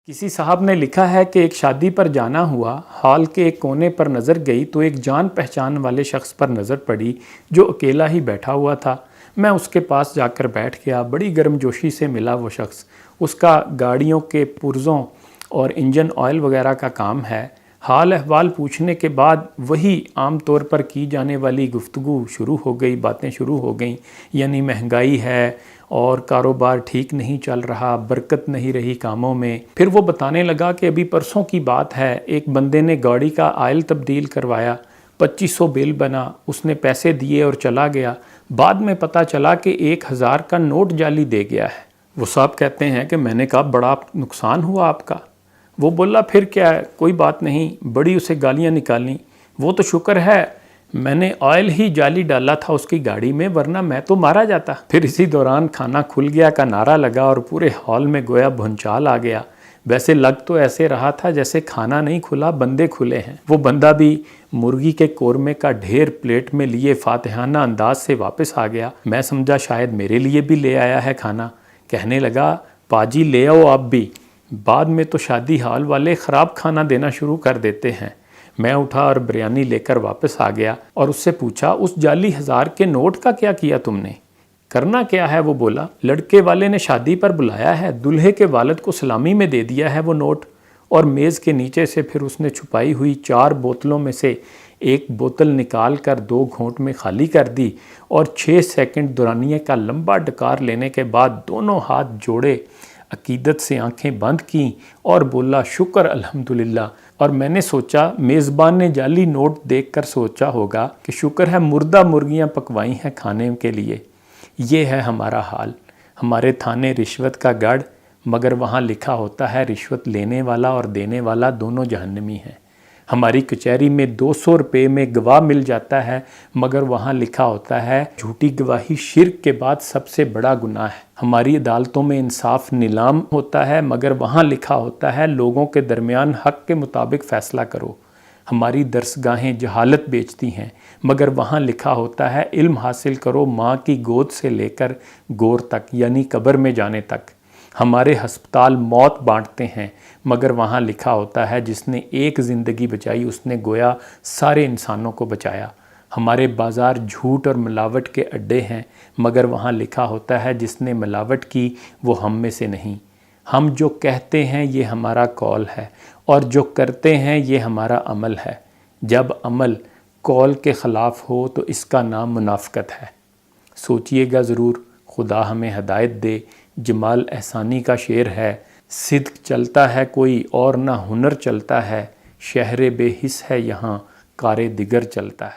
کسی صاحب نے لکھا ہے کہ ایک شادی پر جانا ہوا، ہال کے ایک کونے پر نظر گئی تو ایک جان پہچان والے شخص پر نظر پڑی جو اکیلا ہی بیٹھا ہوا تھا۔ میں اس کے پاس جا کر بیٹھ گیا، بڑی گرم جوشی سے ملا وہ شخص۔ اس کا گاڑیوں کے پرزوں اور انجن آئل وغیرہ کا کام ہے۔ حال احوال پوچھنے کے بعد وہی عام طور پر کی جانے والی گفتگو شروع ہو گئی، باتیں شروع ہو گئیں، یعنی مہنگائی ہے اور کاروبار ٹھیک نہیں چل رہا، برکت نہیں رہی کاموں میں۔ پھر وہ بتانے لگا کہ ابھی پرسوں کی بات ہے، ایک بندے نے گاڑی کا آئل تبدیل کروایا، 2500 بل بنا، اس نے پیسے دیے اور چلا گیا۔ بعد میں پتہ چلا کہ 1000 کا نوٹ جعلی دے گیا ہے۔ وہ صاحب کہتے ہیں کہ میں نے کہا بڑا نقصان ہوا آپ کا۔ وہ بولا پھر کیا ہے، کوئی بات نہیں، بڑی اسے گالیاں نکالیں۔ وہ تو شکر ہے میں نے آئل ہی جعلی ڈالا تھا اس کی گاڑی میں، ورنہ میں تو مارا جاتا۔ پھر اسی دوران کھانا کھل گیا کا نعرہ لگا اور پورے ہال میں گویا بھونچال آ گیا۔ ویسے لگ تو ایسے رہا تھا جیسے کھانا نہیں کھلا، بندے کھلے ہیں۔ وہ بندہ بھی مرغی کے قورمے کا ڈھیر پلیٹ میں لیے فاتحانہ انداز سے واپس آ گیا۔ میں سمجھا شاید میرے لیے بھی لے آیا ہے کھانا۔ کہنے لگا پاجی لے آؤ آپ بھی۔ بعد میں تو شادی ہال والے خراب کھانا دینا شروع کر دیتے ہیں۔ میں اٹھا اور بریانی لے کر واپس آ گیا اور اس سے پوچھا اس جعلی 1000 کے نوٹ کا کیا کیا تم نے؟ کرنا کیا ہے؟ وہ بولا لڑکے والے نے شادی پر بلایا ہے، دلہے کے والد کو سلامی میں دے دیا ہے وہ نوٹ، اور میز کے نیچے سے پھر اس نے چھپائی ہوئی 4 بوتلوں میں سے ایک بوتل نکال کر 2 گھونٹ میں خالی کر دی اور 6 سیکنڈ دورانیے کا لمبا ڈکار لینے کے بعد دونوں ہاتھ جوڑے، عقیدت سے آنکھیں بند کیں اور بولا شکر الحمدللہ۔ اور میں نے سوچا میزبان نے جعلی نوٹ دیکھ کر سوچا ہوگا کہ شکر ہے مردہ مرغیاں پکوائی ہیں کھانے کے لیے۔ یہ ہے ہمارا حال۔ ہمارے تھانے رشوت کا گڑھ، مگر وہاں لکھا ہوتا ہے رشوت لینے والا اور دینے والا دونوں جہنمی ہیں۔ ہماری کچہری میں 200 روپے میں گواہ مل جاتا ہے، مگر وہاں لکھا ہوتا ہے جھوٹی گواہی شرک کے بعد سب سے بڑا گناہ ہے۔ ہماری عدالتوں میں انصاف نیلام ہوتا ہے، مگر وہاں لکھا ہوتا ہے لوگوں کے درمیان حق کے مطابق فیصلہ کرو۔ ہماری درسگاہیں جہالت بیچتی ہیں، مگر وہاں لکھا ہوتا ہے علم حاصل کرو ماں کی گود سے لے کر گور تک، یعنی قبر میں جانے تک۔ ہمارے ہسپتال موت بانٹتے ہیں، مگر وہاں لکھا ہوتا ہے جس نے ایک زندگی بچائی اس نے گویا سارے انسانوں کو بچایا۔ ہمارے بازار جھوٹ اور ملاوٹ کے اڈے ہیں، مگر وہاں لکھا ہوتا ہے جس نے ملاوٹ کی وہ ہم میں سے نہیں۔ ہم جو کہتے ہیں یہ ہمارا قول ہے اور جو کرتے ہیں یہ ہمارا عمل ہے۔ جب عمل قول کے خلاف ہو تو اس کا نام منافقت ہے۔ سوچئے گا ضرور، خدا ہمیں ہدایت دے۔ جمال احسانی کا شعر ہے، صدق چلتا ہے کوئی اور نہ ہنر چلتا ہے، شہر بے حس ہے یہاں کار دیگر چلتا ہے۔